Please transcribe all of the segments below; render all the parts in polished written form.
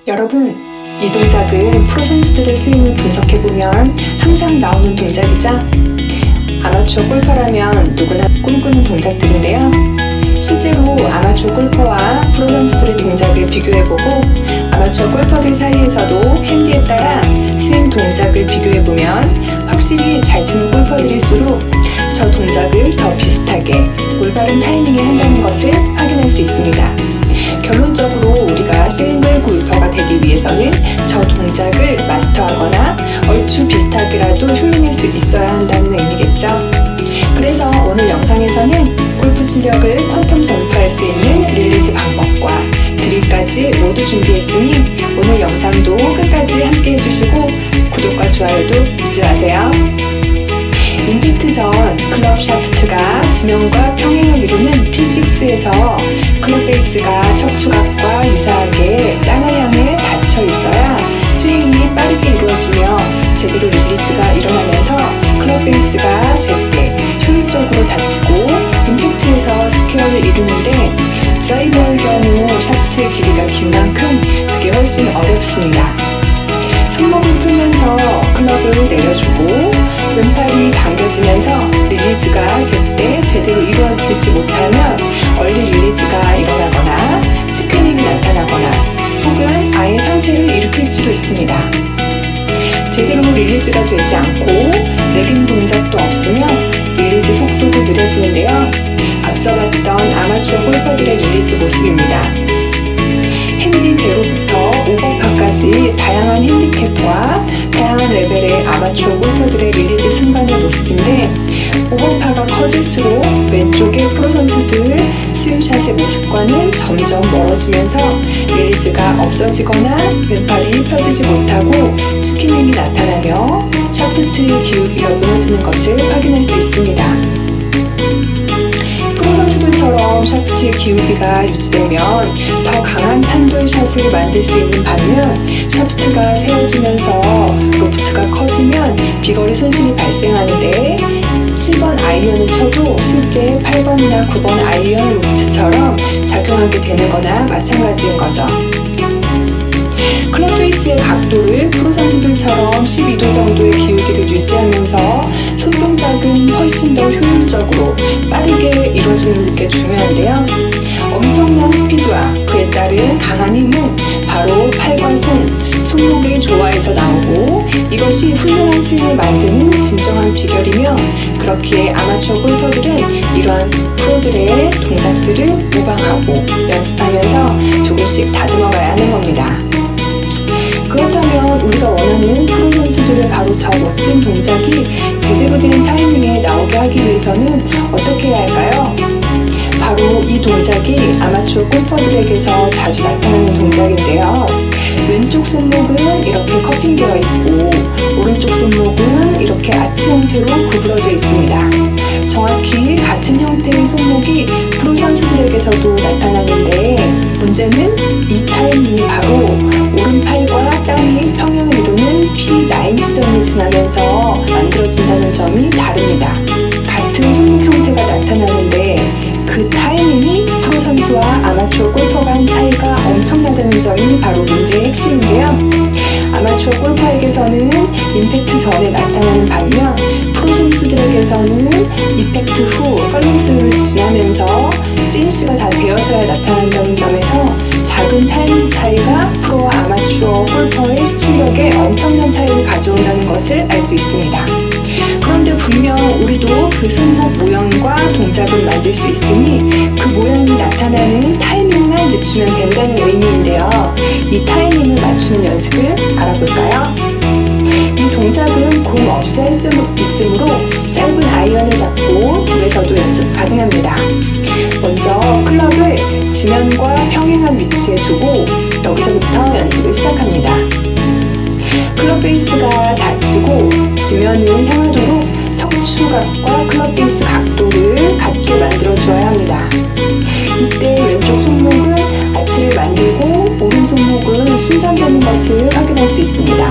여러분, 이 동작은 프로 선수들의 스윙을 분석해보면 항상 나오는 동작이죠? 아마추어 골퍼라면 누구나 꿈꾸는 동작들인데요. 실제로 아마추어 골퍼와 프로 선수들의 동작을 비교해보고 아마추어 골퍼들 사이에서도 핸디에 따라 스윙 동작을 비교해보면 확실히 잘 치는 골퍼들일수록 저 동작을 더 비슷하게 올바른 타이밍에 한다는 것을 확인할 수 있습니다. 결론적으로 우리가 실물 골퍼가 되기 위해서는 저 동작을 마스터하거나 얼추 비슷하게라도 흉내낼 수 있어야 한다는 의미겠죠. 그래서 오늘 영상에서는 골프 실력을 퀀텀 점프할 수 있는 릴리즈 방법과 드릴까지 모두 준비했으니 오늘 영상도 끝까지 함께 해주시고 구독과 좋아요도 잊지 마세요. 임팩트 전 클럽 샤프트가 지면과 평행을 이루는 P6에서 클럽 페이스가 척추각과 유사하게 땅을 향해 닫혀 있어야 스윙이 빠르게 이루어지며 제대로 릴리즈가 일어나면서 클럽 페이스가 제때 효율적으로 닫히고 임팩트에서 스퀘어를 이루는데 드라이버의 경우 샤프트의 길이가 긴 만큼 그게 훨씬 어렵습니다. 손목을 풀면서 클럽을 내려주고 왼팔이 당겨지면서 릴리즈가 제때 제대로 이루어지지 못하면 얼리 릴리즈가 일어나거나 치크닝이 나타나거나 혹은 아예 상체를 일으킬 수도 있습니다. 제대로 릴리즈가 되지 않고 레깅 동작도 없으면 릴리즈 속도도 느려지는데요. 앞서 봤던 아마추어 골퍼들의 릴리즈 모습입니다. 핸디 제로부터 오버파까지 다양한 핸디캡과 다양한 레벨의 아마추어 골퍼들의 릴리즈 순간의 모습인데 오버파가 커질수록 왼쪽의 프로 선수들 스윙샷의 모습과는 점점 멀어지면서 릴리즈가 없어지거나 왼팔이 펴지지 못하고 치킨링이 나타나며 샤프트의 기울기가 무너지는 것을 확인할 수 있습니다. 프로 선수들처럼 샤프트의 기울기가 유지되면 더 강한 탄도의 샷을 만들 수 있는 반면 샤프트가 세워지면서 로프트가 커지면 비거리 손실이 발생하는데 7번 아이언을 쳐도 실제 8번이나 9번 아이언 로프트처럼 작용하게 되는 거나 마찬가지인 거죠. 클럽 페이스의 각도를 프로 선수들처럼 12도 정도의 기울기를 유지하면서 손동작은 훨씬 더 효율적으로 빠르게 이루어지는 게 중요한데요. 엄청난 스피드와 그에 따른 강한 힘은 바로 팔과 손목의 조화에서 나오고 이것이 훌륭한 스윙을 만드는 진정한 비결이며 그렇기에 아마추어 골퍼들은 이러한 프로들의 동작들을 모방하고 연습하면서 조금씩 다듬어가야 하는 겁니다. 그렇다면 우리가 원하는 프로 선수들의 바로 저 멋진 동작이 제대로 된 타이밍에 나오게 하기 위해서는 어떻게 해야 할까요? 바로 이 동작이 아마추어 골퍼들에게서 자주 나타나는 동작인데요. 왼쪽 손목은 이렇게 커핑되어 있고 오른쪽 손목은 이렇게 아치 형태로 구부러져 있습니다. 정확히 같은 형태의 손목이 프로 선수들에게서도 나타나는데 문제는 이 타이밍이 바로 오른팔과 땅이 평행을 이루는 P9 지점을 지나면서 만들어진다는 점이 다릅니다. 같은 손목 형태가 나타나는데 그 타이밍이 프로 선수와 아마추어 골퍼 간 차이가 엄청나다는 점이 바로 문제의 핵심인데요. 아마추어 골퍼에게서는 임팩트 전에 나타나는 반면 프로 선수들에게서는 임팩트 후 펄링스를 지나면서 피니쉬가 다 되어서야 나타난다는 점에서 작은 타이밍 차이가 프로와 아마추어 골퍼의 실력에 엄청난 차이를 가져온다는 것을 알 수 있습니다. 그런데 분명 우리도 그 손목 모양과 동작을 만들 수 있으니 그 모양이 나타나는 타이밍만 늦추면 된다는 의미인데요. 이 타이밍을 맞추는 연습을 알아볼까요? 이 동작은 공 없이 할 수 있으므로 짧은 아이언을 잡고 집에서도 연습 가능합니다. 먼저 클럽을 지면과 평행한 위치에 두고 여기서부터 연습을 시작합니다. 클럽 페이스가 닫히고 지면을 향하도록 척추각과 클럽 페이스 각도를 같게 만들어 주어야 합니다. 이때 왼쪽 손목은 아치를 만들고 오른 손목은 신전되는 것을 확인할 수 있습니다.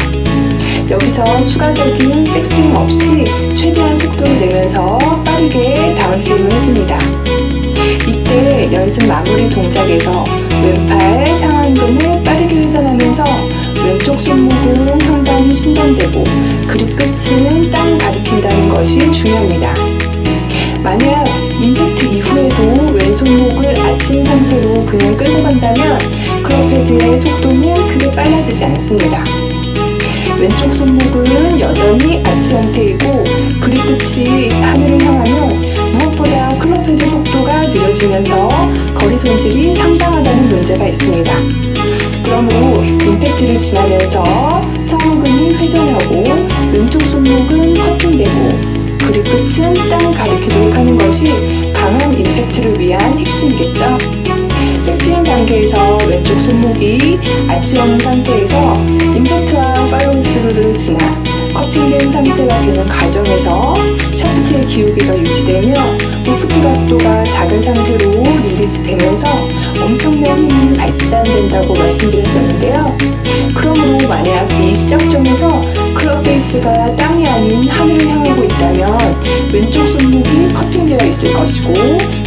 여기서 추가적인 백스윙 없이 최대한 속도를 내면서 빠르게 다운스윙을 해줍니다. 이때 연습 마무리 동작에서 왼팔 상완근을 빠르게 회전하며 하면서 왼쪽 손목은 상당히 신전되고 그립 끝은 땅을 가리킨다는 것이 중요합니다. 만약 임팩트 이후에도 왼손목을 아친 상태로 그냥 끌고 간다면 클럽 헤드의 속도는 크게 빨라지지 않습니다. 왼쪽 손목은 여전히 아치 형태이고 그립 끝이 하늘을 향하면 무엇보다 클럽 헤드 속도가 느려지면서 거리 손실이 상당하다는 문제가 있습니다. 그러므로 임팩트를 지나면서 상완근이 회전하고 왼쪽 손목은 커팅되고 그립 끝은 땅을 가리키도록 하는 것이 강한 임팩트를 위한 핵심이겠죠. 백스윙 단계에서 왼쪽 손목이 아치형인 상태에서 임팩트와 팔로우스루를 지나 커팅된 상태가 되는 과정에서 샤프트의 기울기가 유지되며 로프트 각도가 작은 상태로 릴리즈 되면서 엄청난 힘이 발산된다고 말씀드렸었는데요. 그러므로 만약 이 시작점에서 클럽 페이스가 땅이 아닌 하늘을 향하고 있다면 왼쪽 손목이 커팅되어 있을 것이고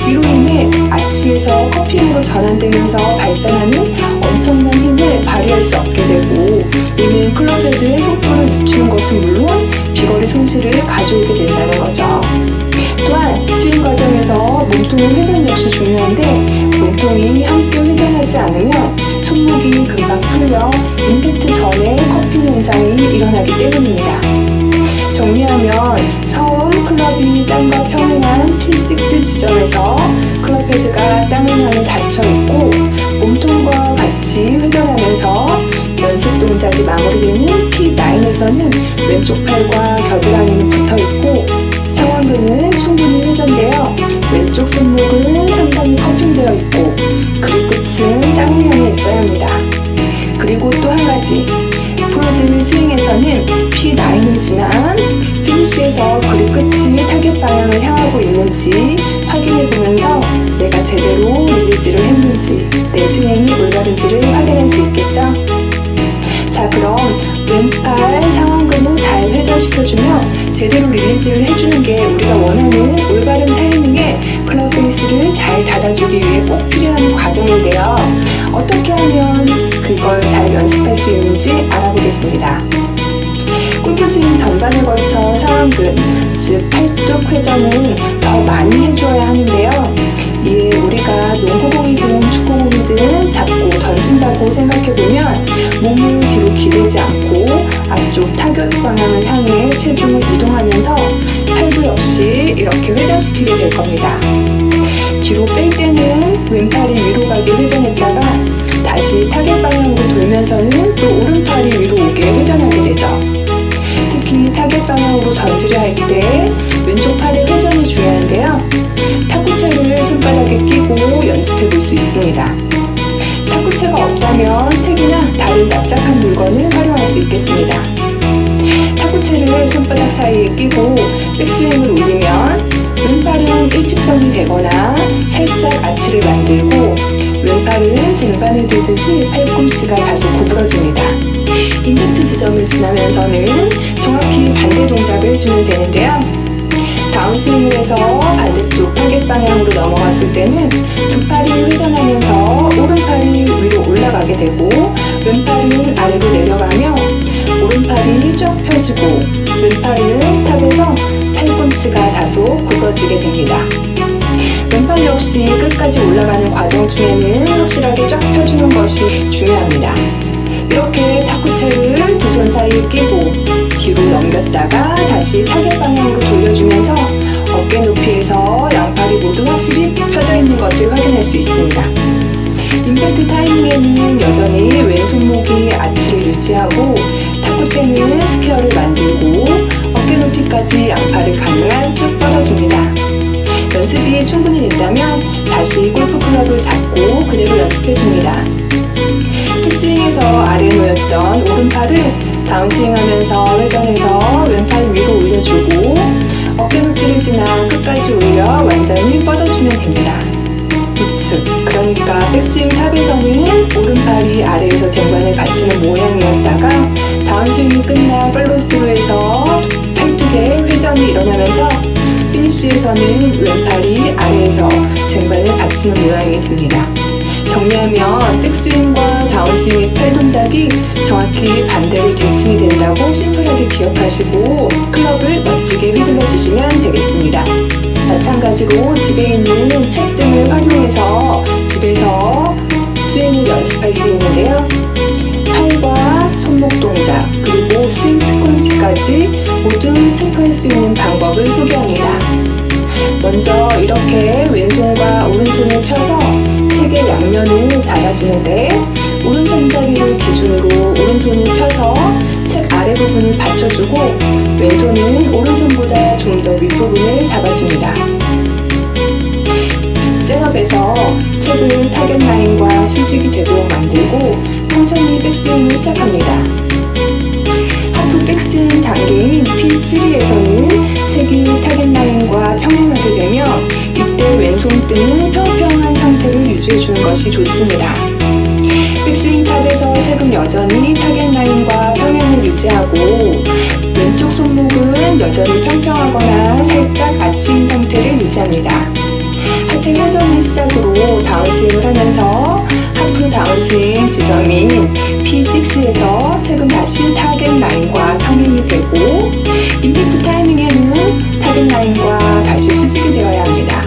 이로 인해 아치에서 커팅으로 전환되면서 발산하는 엄청난 힘을 발휘할 수 없게 되고 이는 클럽 헤드의 속도를 늦추는 것은 물론 비거리 손실을 가져오게 된다는 거죠. 또한 스윙 과정에서 몸통의 회전 역시 중요한데 몸통이 함께 회전하지 않으면 손목이 금방 풀려 임팩트 전에 커팅 현상이 일어나기 때문입니다. 정리하면 처음 클럽이 땅과 평행한 P6 지점에서 클럽 헤드가 땅을 향해 닫혀있고 몸통과 같이 회전하면서 연습 동작이 마무리되는 P9에서는 왼쪽 팔과 겨드랑이는 붙어있고 상완근은 충분히 회전되어 왼쪽 손목은 상당히 커팅되어 있고 그립 끝은 땅을 향해 있어야 합니다. 그리고 또 한 가지 프로들 스윙에서는 P9을 지난 피니쉬에서 그립 끝이 타겟 방향을 향하고 있는지 확인해보면서 내가 제대로 릴리즈를 했는지 내 스윙이 올바른지를 확인할 수 있겠죠? 자, 그럼 왼팔 상완근을 잘 회전시켜주며 제대로 릴리즈를 해주는 게 우리가 원하는 올바른 타이밍에 클럽 페이스를 잘 닫아주기 위해 꼭 필요한 과정인데요. 어떻게 하면 그걸 잘 연습할 수 있는지 알아보겠습니다. 골프 스윙 전반에 걸쳐 상완근, 즉 팔뚝 회전은 더 많이 해줘야 하는데요. 이에 우리가 농구공이든 축구공이든 잡고 던진다고 생각해보면 몸을 뒤로 기대지 않고 앞쪽 타격 방향을 향해 체중을 이동하면서 팔도 역시 이렇게 회전시키게 될 겁니다. 뒤로 뺄 때는 왼팔이 위로 가게 회전했다가 다시 타겟 방향으로 돌면서는 또 오른팔이 위로 오게 회전하게 되죠. 특히 타겟 방향으로 던지려 할 때 왼쪽 팔의 회전이 중요한데요. 탁구채를 손바닥에 끼고 연습해 볼 수 있습니다. 탁구채가 없다면 책이나 다른 납작한 물건을 활용할 수 있겠습니다. 탁구채를 손바닥 사이에 끼고 백스윙을 올리면 왼팔은 일직선이 되거나 살짝 아치를 만들고 왼팔은 쟁반을 들듯이 팔꿈치가 다소 구부러집니다. 임팩트 지점을 지나면서는 정확히 반대 동작을 해주면 되는데요. 다운스윙을 해서 반대쪽 타겟 방향으로 넘어갔을 때는 두 팔이 회전하면서 오른팔이 위로 올라가게 되고 왼팔은 아래로 내려가며 오른팔이 쫙 펴지고 왼팔은 탑에서 팔꿈치가 다소 굽어지게 됩니다. 왼팔 역시 끝까지 올라가는 과정 중에는 확실하게 쫙 펴주는 것이 중요합니다. 이렇게 탁구채를 두 손 사이에 끼고 뒤로 넘겼다가 다시 타겟 방향으로 돌려주면서 어깨 높이에서 양팔이 모두 확실히 펴져 있는 것을 확인할 수 있습니다. 임팩트 타이밍에는 여전히 왼손목이 아치를 유지하고 탁구채는 스퀘어를 만들고 어깨 높이까지 양팔을 가능한 쭉 뻗어줍니다. 연습이 충분히 됐다면 다시 골프 클럽을 잡고 그대로 연습해줍니다. 킥스윙에서 아래에 놓였던 오른팔을 다운스윙하면서 회전해서 왼팔 위로 올려주고 어깨 높이를 지나 끝까지 올려 완전히 뻗어주면 됩니다. 우측, 그러니까 백스윙 탑에서는 오른팔이 아래에서 쟁반을 받치는 모양이었다가 다운스윙이 끝나 팔로우스루에서 팔뚝에 회전이 일어나면서 피니쉬에서는 왼팔이 아래에서 쟁반을 받치는 모양이 됩니다. 정리하면 백스윙과 다운스윙의 팔 동작이 정확히 반대로 대칭이 된다고 심플하게 기억하시고 클럽을 멋지게 휘둘러 주시면 되겠습니다. 마찬가지로 집에 있는 책 등을 활용해서 집에서 스윙을 연습할 수 있는데요. 팔과 손목 동작 그리고 스윙 스퀀스까지 모두 체크할 수 있는 방법을 소개합니다. 먼저 이렇게 왼손과 오른손을 펴서 책의 양면을 잡아주는데 오른손잡이를 기준으로 오른손을 펴서 책 아래 부분을 받쳐주고 왼손은 오른손보다 좀 더 윗부분을 잡아줍니다. 셋업에서 책을 타겟 라인과 수직이 되도록 만들고 천천히 백스윙을 시작합니다. 하프 백스윙 단계인 P3에서는 책이 타겟 라인과 평행하게 되면 이때 왼손등은 평평한 상태를 유지해주는 것이 좋습니다. 백스윙 탑에서 책은 여전히 타겟 라인과 평행을 유지하고 왼쪽 손목은 여전히 평평하거나 살짝 아치인 상태를 유지합니다. 하체 회전을 시작으로 다운스윙을 하면서 하프 다운스윙 지점인 P6에서 책은 다시 타겟 라인과 평행이 되고 임팩트 타이밍에는 타겟 라인과 다시 수직이 되어야 합니다.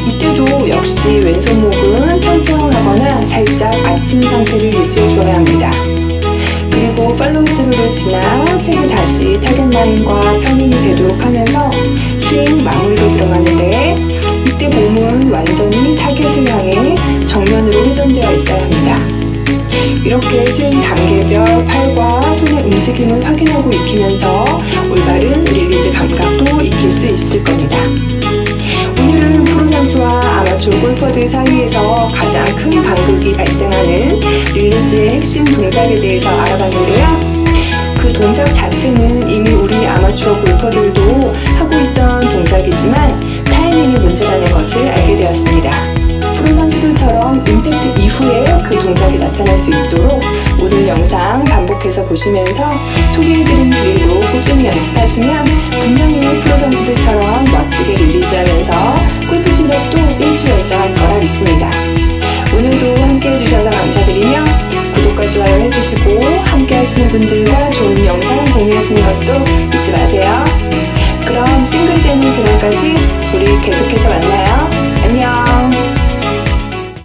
이때도 역시 왼손목은 평평하거나 살짝 아친 상태를 유지해 주어야 합니다. 그리고 팔로우 스루로 지나 책이 다시 타겟 라인과 평행이 되도록 하면서 스윙 마무리로 들어가는데 이때 몸은 완전히 타겟을 향해 정면으로 회전되어 있어야 합니다. 이렇게 스윙 단계별 팔과 손의 움직임을 확인하고 익히면서 올바른 릴리즈 감각도 익힐 수 있을 겁니다. 오늘은 프로 선수와 아마추어 골퍼들 사이에서 가장 큰 간극이 발생하는 릴리즈의 핵심 동작에 대해서 알아봤는데요. 그 동작 자체는 이미 우리 아마추어 골퍼들도 하고 있던 동작이지만 타이밍이 문제라는 것을 알게 되었습니다. 프로 선수들처럼 임팩트 이후에 그 동작이 나타날 수 있도록 오늘 영상 반복해서 보시면서 소개해드린 드릴로 꾸준히 연습하시면 분명히 프로 선수들처럼 멋지게 릴리즈하면서 골프 실력도 일취월장할 거라 믿습니다. 오늘도 함께 해주셔서 감사드리며 구독과 좋아요 해주시고 함께 하시는 분들과 좋은 영상 공유하시는 것도 잊지 마세요. 그럼 싱글 되는 그날까지 우리 계속해서 만나요. 안녕.